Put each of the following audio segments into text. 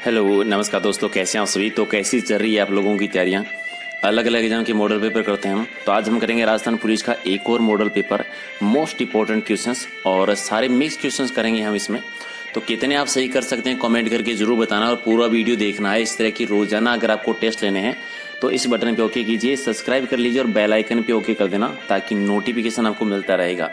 Hello नमस्कार दोस्तों, कैसे हैं आप सभी। तो कैसी चल रही है आप लोगों की तैयारियां। अलग अलग एग्जाम के मॉडल पेपर करते हैं हम। तो आज हम करेंगे राजस्थान पुलिस का एक और model paper, most important questions, और सारे मिक्स क्वेश्चंस करेंगे हम इसमें। तो कितने आप सही कर सकते हैं कमेंट करके जरूर बताना, और पूरा वीडियो देखना है। इस तरह की रोजाना अगर आपको टेस्ट लेने हैं तो इस बटन पे ओके कीजिए, सब्सक्राइब कर लीजिए और बेल आइकन पे ओके कर देना, ताकि नोटिफिकेशन आपको मिलता रहेगा।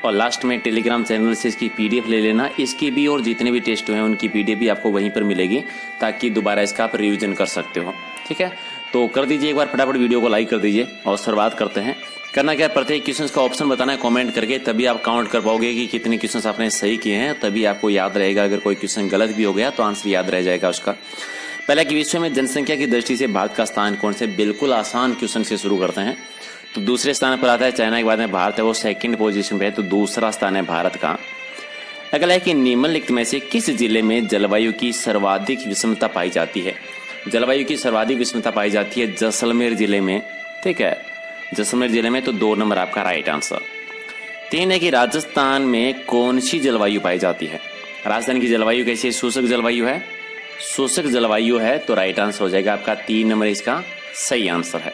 और लास्ट में टेलीग्राम चैनल से इसकी पीडीएफ ले लेना, इसकी भी और जितने भी टेस्ट हुए हैं उनकी पीडीएफ भी आपको वहीं पर मिलेगी, ताकि दोबारा इसका आप रिवीजन कर सकते हो। ठीक है, तो कर दीजिए एक बार फटाफट वीडियो को लाइक कर दीजिए। और शुरुआत करते हैं। करना क्या है, प्रत्येक क्वेश्चन का ऑप्शन बताना है कमेंट करके, तभी आप काउंट कर पाओगे कि कितने क्वेश्चन आपने सही किए हैं, तभी आपको याद रहेगा। अगर कोई क्वेश्चन गलत भी हो गया तो आंसर याद रह जाएगा उसका। पहला कि विश्व में जनसंख्या की दृष्टि से भारत का स्थान कौन से, बिल्कुल आसान क्वेश्चन से शुरू करते हैं। तो दूसरे स्थान पर आता है चाइना के बाद में भारत है, वो सेकंड पोजीशन पे है, तो दूसरा स्थान है भारत का। अगला है कि निम्नलिखित में से किस जिले में जलवायु की सर्वाधिक विषमता पाई जाती है। जलवायु की सर्वाधिक विषमता पाई जाती है जैसलमेर जिले में। ठीक है, जैसलमेर जिले में, तो 2 नंबर आपका राइट आंसर। 3 है कि राजस्थान में कौन सी जलवायु पाई जाती है। राजस्थान की जलवायु कैसी है, शुष्क जलवायु है। शुष्क जलवायु है, तो राइट आंसर हो जाएगा आपका 3 नंबर इसका सही आंसर है।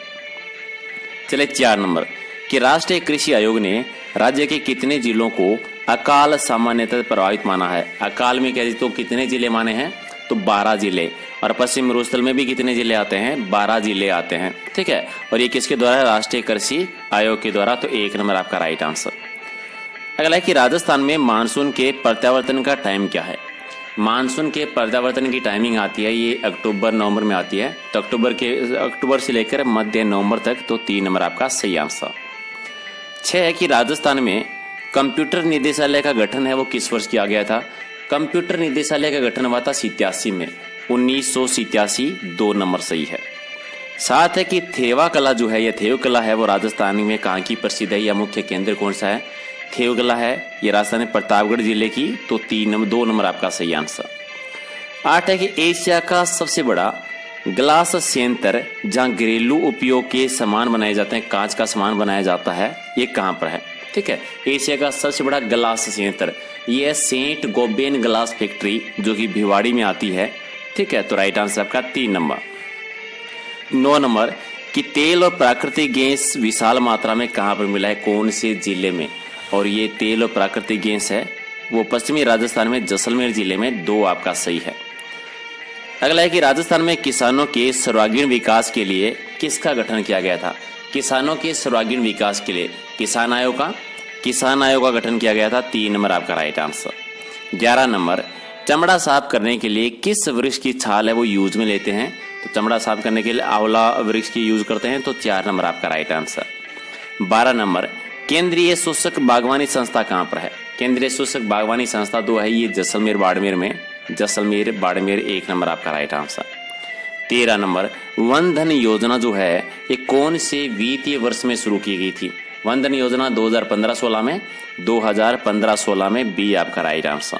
चले 4 नंबर कि राष्ट्रीय कृषि आयोग ने राज्य के कितने जिलों को अकाल सामान्यतः प्रभावित माना है। अकाल में कह तो कितने जिले माने हैं, तो 12 जिले। और पश्चिम मरुस्थल में भी कितने जिले आते हैं, 12 जिले आते हैं। ठीक है, और ये किसके द्वारा है, राष्ट्रीय कृषि आयोग के द्वारा, तो 1 नंबर आपका राइट आंसर। अगला है कि राजस्थान में मानसून के प्रत्यावर्तन का टाइम क्या है। मानसून के प्रत्यावर्तन की टाइमिंग आती है, ये अक्टूबर नवंबर में आती है। तो अक्टूबर से लेकर मध्य नवंबर तक, तो 3 नंबर आपका सही आंसर। 6 है कि राजस्थान में कंप्यूटर निदेशालय का गठन है, वो किस वर्ष किया गया था। कंप्यूटर निदेशालय का गठन हुआ था 87 में, 1987, 2 नंबर सही है। 7 है कि थेवा कला जो है, यह थेव कला है, वो राजस्थान में कहाँ की प्रसिद्ध है, या मुख्य केंद्र कौन सा है। थेव कला है ये राजस्थान में प्रतापगढ़ जिले की, तो 2 नंबर आपका सही आंसर। 8 है कि एशिया का सबसे बड़ा ग्लास संयंत्र जहां घरेलू उपयोग के सामान बनाए जाते हैं, कांच का सामान बनाया जाता है, ये कहां पर है। ठीक है, एशिया का सबसे बड़ा ग्लास संयंत्र ये सेंट गोबेन ग्लास फैक्ट्री, जो कि भिवाड़ी में आती है। ठीक है, तो राइट आंसर आपका 3 नंबर। 9 नंबर कि तेल और प्राकृतिक गैस विशाल मात्रा में कहां पर मिला है, कौन से जिले में। और ये तेल और प्राकृतिक गैस है वो पश्चिमी राजस्थान में जैसलमेर जिले में, 2 आपका सही है। अगला है कि राजस्थान में किसानों के सर्वांगीण विकास के लिए किसका गठन किया गया था। किसानों के सर्वांगीण विकास के लिए किसान आयोग का गठन किया गया था, 3 नंबर आपका राइट आंसर। 11 नंबर चमड़ा साफ करने के लिए किस वृक्ष की छाल है वो यूज में लेते हैं। तो चमड़ा साफ करने के लिए आंवला वृक्ष की यूज करते हैं, तो 4 नंबर आपका राइट आंसर। 12 नंबर केंद्रीय शुष्क बागवानी संस्था कहां पर है। केंद्रीय शुष्क बागवानी संस्था तो है ये जैसलमेर बाड़मेर में, जैसलमेर बाड़मेर, 1 नंबर आपका राइट आंसर। 13 नंबर वन धन योजना जो है ये कौन से वित्तीय वर्ष में शुरू की गई थी। वन धन योजना 2015-16 में, 2015-16 में, बी आपका राइट आंसर।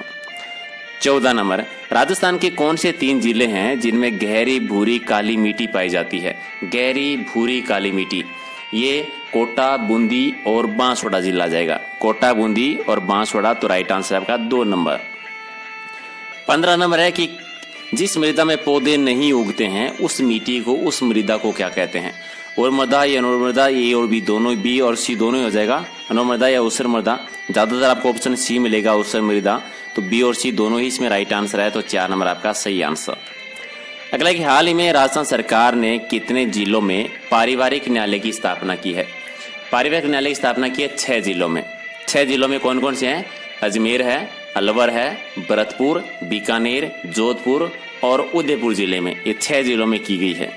14 नंबर राजस्थान के कौन से 3 जिले हैं जिनमें गहरी भूरी काली मिट्टी पाई जाती है। गहरी भूरी काली मिट्टी ये कोटा, बूंदी और बांसवाड़ा जिला आ जाएगा। कोटा, बूंदी और बांसवाड़ा, तो राइट आंसर आपका 2 नंबर। 15 नंबर है कि जिस मृदा में पौधे नहीं उगते हैं उस मिट्टी को, उस मृदा को क्या कहते हैं। और मृदा या अनुर्मृदा, ए और बी दोनों, बी और सी दोनों ही हो जाएगा। अनुर्मृदा या ऊसर मृदा, ज्यादातर आपको ऑप्शन सी मिलेगा, ऊसर मृदा, तो बी और सी दोनों ही इसमें राइट आंसर है, तो 4 नंबर आपका सही आंसर। अगला कि हाल ही में राजस्थान सरकार ने कितने जिलों में पारिवारिक न्यायालय की स्थापना की है। पारिवारिक न्यायालय की स्थापना की है 6 जिलों में। 6 जिलों में कौन कौन से हैं, अजमेर है, अलवर है, भरतपुर, बीकानेर, जोधपुर और उदयपुर जिले में, ये 6 जिलों में की गई है।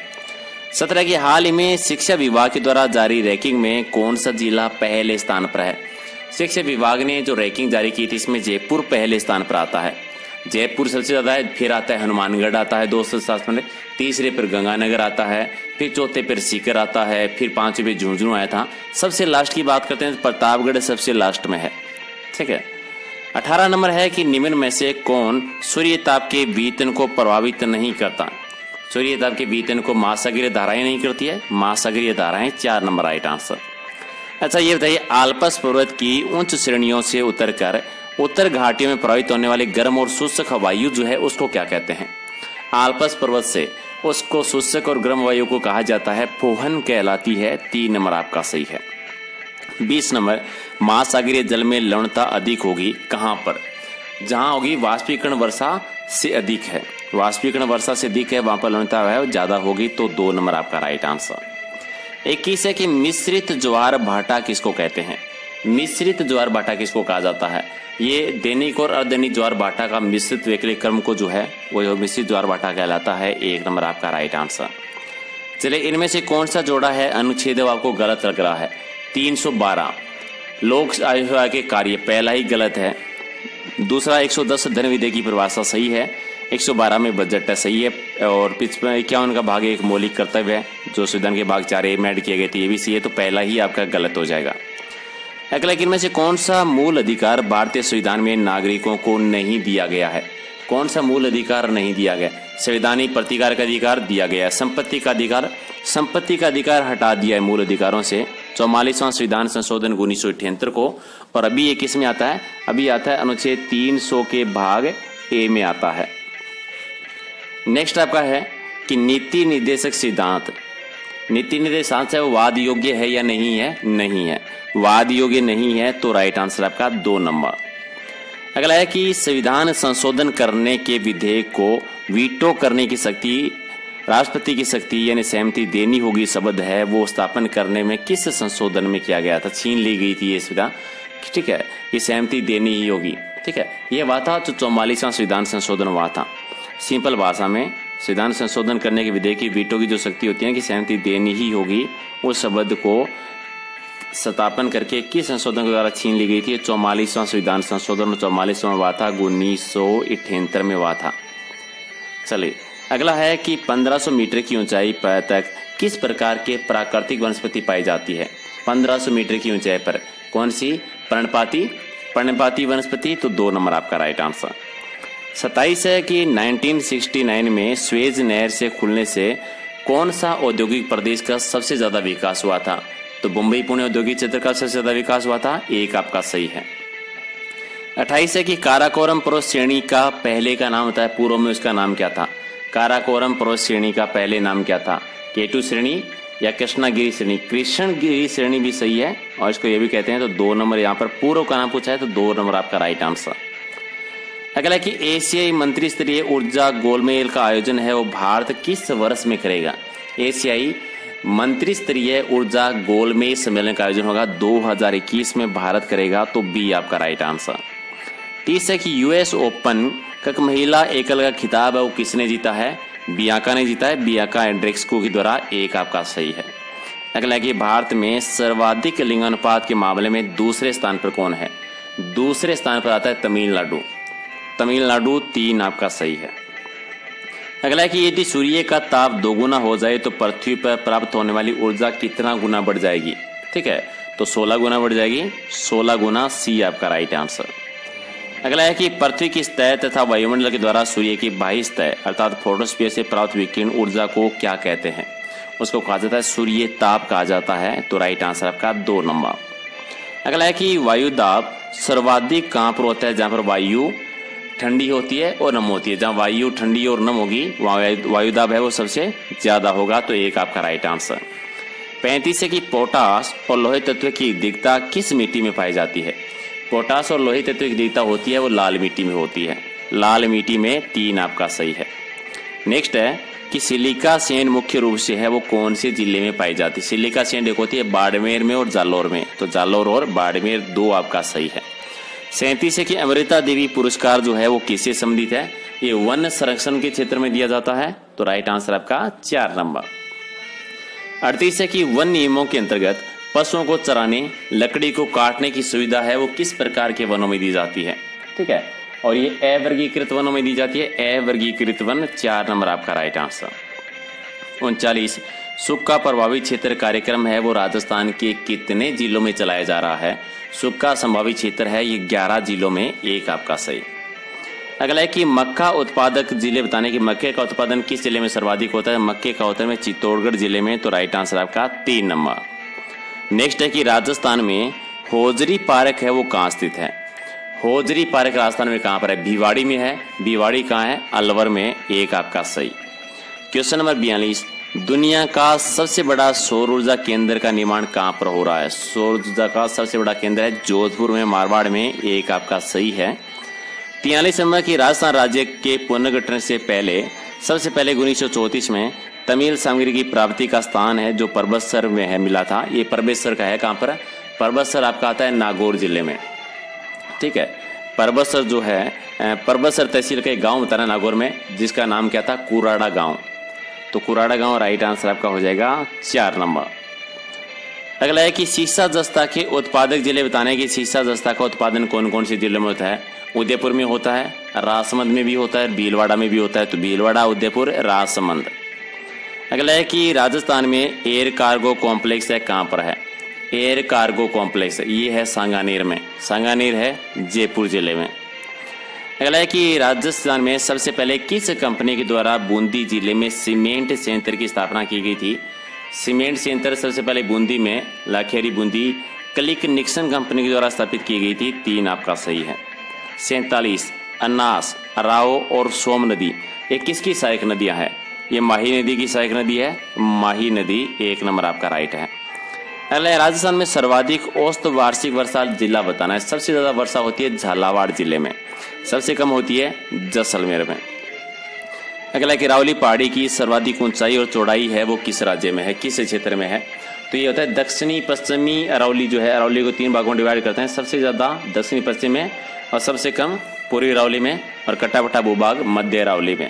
17 की हाल ही में शिक्षा विभाग के द्वारा जारी रैंकिंग में कौन सा जिला पहले स्थान पर है। शिक्षा विभाग ने जो रैंकिंग जारी की थी इसमें जयपुर पहले स्थान पर आता है। जयपुर सबसे ज्यादा है, फिर आता है हनुमानगढ़ आता है 207 में, तीसरे पर गंगानगर आता है, फिर चौथे पर सीकर आता है, फिर 5वें पे झुंझुनू आया था। सबसे लास्ट की बात करते हैं तो प्रतापगढ़ सबसे लास्ट में है। ठीक है, 18 नंबर है कि निम्न में से कौन सूर्य ताप के वितरण को प्रभावित नहीं करता। सूर्य ताप के वितरण को महासागरीय धाराएं नहीं करती है, महासागरीय धाराएं, 4 नंबर राइट आंसर। अच्छा ये बताइए, आल्पस पर्वत की उच्च श्रेणियों से उतरकर उत्तर घाटियों में प्रभावित होने वाले गर्म और शुष्क वायु जो है उसको क्या कहते हैं। आल्पस पर्वत से, उसको शुष्क और गर्म वायु को कहा जाता है फोहन कहलाती है। 3 नंबर आपका सही है। 20 नंबर, महासागरीय जल में लवणता अधिक होगी कहां पर? जहां होगी वाष्पीकरण वर्षा से अधिक है, वाष्पीकरण वर्षा से अधिक है वहां पर लवणता है ज्यादा होगी, तो 2 नंबर आपका राइट आंसर। 21 है कि मिश्रित ज्वार भाटा किसको कहते हैं? मिश्रित ज्वार भाटा किसको कहा जाता है? ये दैनिक और अर्धदैनिक ज्वार भाटा का मिश्रित वैकल्पिक क्रम को जो है वो मिश्रित ज्वार भाटा कहलाता है। 1 नंबर आपका राइट आंसर। चलिए, इनमें से कौन सा जोड़ा है अनुच्छेद आपको गलत लग रहा है? 312 लोक आयोग के कार्य, पहला ही गलत है। दूसरा 110 धन विधेयक की परिभाषा सही है। 112 में बजट है, सही है। और 51 का भाग 1 मौलिक कर्तव्य है, जो संविधान के भाग 4 में ऐड किए गए थे, ये भी सही है। तो पहला ही आपका गलत हो जाएगा। अगला, इनमें से कौन सा मूल अधिकार भारतीय संविधान में नागरिकों को नहीं दिया गया है? कौन सा मूल अधिकार नहीं दिया गया? संवैधानिक प्रतिकार का अधिकार दिया गया है। संपत्ति का अधिकार हटा दिया है मूल अधिकारों से 44वां संविधान संशोधन 1978 को। और अभी ये किस में आता है? अभी आता है अनुच्छेद 300 के भाग ए में आता है। नेक्स्ट आपका है कि नीति निर्देशक सिद्धांत, नीति निर्देशांक है वो वाद योग्य है या नहीं है? नहीं है, वाद योग्य नहीं है, तो राइट आंसर आपका 2 नंबर। अगला है कि संविधान संशोधन करने के विधेयक को वीटो करने की शक्ति राष्ट्रपति की शक्ति यानी सहमति देनी होगी शब्द है, वो स्थापन करने में किस संशोधन में किया गया था? छीन ली गई थी ये सुविधा, ठीक है, ये सहमति देनी ही होगी, ठीक है। ये हुआ था जो 44वां संविधान संशोधन हुआ था। सिंपल भाषा में संविधान संशोधन करने के विधेयक की वीटो की जो शक्ति होती है कि सहमति देनी ही होगी, उस शब्द को स्थापन करके किस संशोधन के द्वारा छीन ली गई थी? 44वां संविधान संशोधन 44वां हुआ था, 1978 में हुआ था। चलिए, अगला है कि 1500 मीटर की ऊंचाई पर तक किस प्रकार के प्राकृतिक वनस्पति पाई जाती है? 1500 मीटर की ऊंचाई पर कौन सी? पर्णपाती वनस्पति, तो 2 नंबर आपका राइट आंसर। 27 है कि 1969 में स्वेज नहर से खुलने से कौन सा औद्योगिक प्रदेश का सबसे ज्यादा विकास हुआ था? तो मुंबई पुणे औद्योगिक क्षेत्र का सबसे ज्यादा विकास हुआ था। 1 आपका सही है। 28 है कि काराकोरम पर्वत श्रेणी का पहले का नाम होता है, पूर्व में उसका नाम क्या था? काराकोरम पर्वत श्रेणी का पहले नाम क्या था? केटू श्रेणी या कृष्णागिरी श्रेणी? कृष्णगिरी श्रेणी भी सही है और इसको ये भी कहते हैं, तो 2 नंबर यहाँ पर पूर्व का नाम पूछा है, तो 2 नंबर आपका राइट आंसर। अगला कि एशियाई मंत्री स्तरीय ऊर्जा गोलमेल का आयोजन है वो भारत किस वर्ष में करेगा? एशियाई मंत्री स्तरीय ऊर्जा गोलमेल सम्मेलन का आयोजन होगा 2021 में भारत करेगा, तो बी आपका राइट आंसर। 30 है कि यूएस ओपन का महिला एकल का खिताब है वो किसने जीता है? बियांका ने जीता है, बियांका एंड्रेस्कू के द्वारा। 1 आपका सही है। अगला कि भारत में सर्वाधिक लिंगानुपात के मामले में दूसरे स्थान पर कौन है? दूसरे स्थान पर आता है तमिलनाडु, 3 आपका सही है। अगला है कि यदि सूर्य का ताप 2 गुना हो जाए तो पृथ्वी पर प्राप्त होने वाली ऊर्जा कितना गुना बढ़ जाएगी? ठीक है, तो 16 गुना बढ़ जाएगी, 16 गुना, सी आपका राइट आंसर। अगला है कि पृथ्वी की सतह तथा वायुमंडल के द्वारा सूर्य की बाह्य सतह अर्थात फोटोस्फीयर से प्राप्त विकिरण ऊर्जा को क्या कहते हैं? उसको कहा जाता है सूर्य ताप कहा जाता है, तो राइट आंसर आपका 2 नंबर। अगला है कि वायु दाब सर्वाधिक कहां पर होता है? जहां पर वायु ठंडी होती है और नम होती है। जहां वायु ठंडी और नम होगी वहां वायु दाब है वो सबसे ज्यादा होगा, तो 1 आपका राइट आंसर। 35 है कि पोटास और लोहे तत्व की अधिकता किस मिट्टी में पाई जाती है? पोटास और लोहे तत्व की अधिकता होती है वो लाल मिट्टी में होती है, लाल मिट्टी में। 3 आपका सही है। नेक्स्ट है कि सिलिका सेंड मुख्य रूप से है वो कौन से जिले में पाई जाती है? सिलिका सेंड एक होती है बाड़मेर में और जालौर में, तो जालौर और बाड़मेर 2 आपका सही है। 37 है कि अमृता देवी पुरस्कार जो है वो किससे संबंधित है? ये वन संरक्षण के क्षेत्र में दिया जाता है, तो राइट आंसर आपका 4 नंबर। 38 है कि वन नियमों के अंतर्गत पशुओं को चराने, लकड़ी को काटने की सुविधा है वो किस प्रकार के वनों में दी जाती है? ठीक है, और ये अवर्गीकृत वनों में दी जाती है, अवर्गीकृत वन। 4 नंबर आपका राइट आंसर। 39 सूखा प्रभावित क्षेत्र कार्यक्रम है वो राजस्थान के कितने जिलों में चलाया जा रहा है? सूखा संभावित क्षेत्र है ये 11 जिलों में। 1 आपका सही। अगला है कि मक्का उत्पादक जिले बताने की मक्के का उत्पादन किस जिले में सर्वाधिक होता है? मक्के का होता है चित्तौड़गढ़ जिले में, तो राइट आंसर आपका 3 नंबर। नेक्स्ट है कि राजस्थान में होजरी पार्क है वो कहाँ स्थित है? होजरी पार्क राजस्थान में कहाँ पर है? भिवाड़ी में है। भिवाड़ी कहाँ है? अलवर में। एक आपका सही। क्वेश्चन नंबर 42, दुनिया का सबसे बड़ा सौर ऊर्जा केंद्र का निर्माण कहाँ पर हो रहा है? सौर ऊर्जा का सबसे बड़ा केंद्र है जोधपुर में, मारवाड़ में। एक आपका सही है। 43 नंबर की राजस्थान राज्य के पुनर्गठन से पहले सबसे पहले 1934 में तमिल सामग्री की प्राप्ति का स्थान है जो परबतसर में है मिला था। ये परबतसर का है कहाँ पर? परबतसर आपका आता है नागौर जिले में। ठीक है, परबतसर जो है परबतसर तहसील का एक गांव होता है नागौर में, जिसका नाम क्या था? कुराड़ा गांव। तो कुराड़ा गांव राइट आंसर आपका हो जाएगा 4 नंबर। अगला है कि सीसा जस्ता के उत्पादक जिले बताने की सीसा जस्ता का उत्पादन कौन कौन से जिलों में होता है? उदयपुर में होता है, राजसमंद में भी होता है, भीलवाड़ा में भी होता है। तो भीलवाड़ा, उदयपुर, राजसमंद। अगला है कि राजस्थान में एयर कार्गो कॉम्प्लेक्स है कहाँ पर है? एयर कार्गो कॉम्प्लेक्स ये है सांगानेर में। सांगानेर है जयपुर जिले में। अगला है कि राजस्थान में सबसे पहले किस कंपनी के द्वारा बूंदी जिले में सीमेंट संयंत्र की स्थापना की गई थी? सीमेंट संयंत्र सबसे पहले बूंदी में Lakheri Bundi click Nixon company के द्वारा स्थापित की गई थी। 3 आपका सही है। 47, अन्नास, राव और सोम नदी ये किसकी सहायक नदियां हैं? ये माही नदी की सहायक नदी है। माही नदी। 1 नंबर आपका राइट है। अगला राजस्थान में सर्वाधिक औसत वार्षिक वर्षा जिला बताना है। सबसे ज्यादा वर्षा होती है झालावाड़ जिले में, सबसे कम होती है जैसलमेर में। अगला कि अरावली पहाड़ी की सर्वाधिक ऊंचाई और चौड़ाई है वो किस राज्य में है, किस क्षेत्र में है? तो ये होता है दक्षिणी पश्चिमी अरावली जो है, अरावली को 3 भागों में डिवाइड करते हैं। सबसे ज्यादा दक्षिणी पश्चिम में और सबसे कम पूर्वी अरावली में और कट्टापट्टा भूभाग मध्य अरावली में।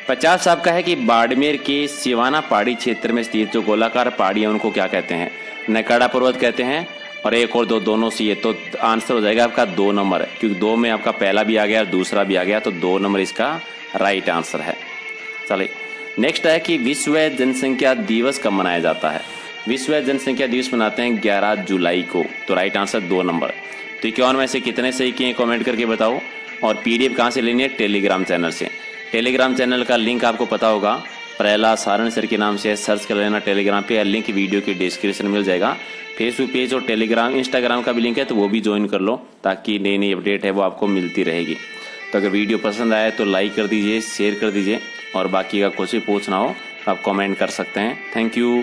50 आपका है कि बाड़मेर के सिवाना पहाड़ी क्षेत्र में स्थित जो गोलाकार पहाड़ियां उनको क्या कहते हैं? नकाड़ा पर्वत कहते हैं। और 1 और 2 दोनों सी है, तो आंसर हो जाएगा आपका 2 नंबर, क्योंकि 2 में आपका पहला भी आ गया और दूसरा भी आ गया, तो 2 नंबर इसका राइट आंसर है। चलिए नेक्स्ट है कि विश्व जनसंख्या दिवस कब मनाया जाता है? विश्व जनसंख्या दिवस मनाते हैं 11 जुलाई को। तो राइट आंसर 2 नंबर। तो 51 में से कितने सही किए कमेंट करके बताओ। और पीडीएफ कहाँ से लेनी है? टेलीग्राम चैनल से। टेलीग्राम चैनल का लिंक आपको पता होगा, प्रहलाद सारण सर के नाम से सर्च कर लेना टेलीग्राम पे। लिंक वीडियो के डिस्क्रिप्शन में मिल जाएगा। फेसबुक पेज और टेलीग्राम इंस्टाग्राम का भी लिंक है, तो वो भी ज्वाइन कर लो ताकि नई नई अपडेट है वो आपको मिलती रहेगी। तो अगर वीडियो पसंद आए तो लाइक कर दीजिए, शेयर कर दीजिए, और बाकी का कुछ भी पूछना हो आप कमेंट कर सकते हैं। Thank you.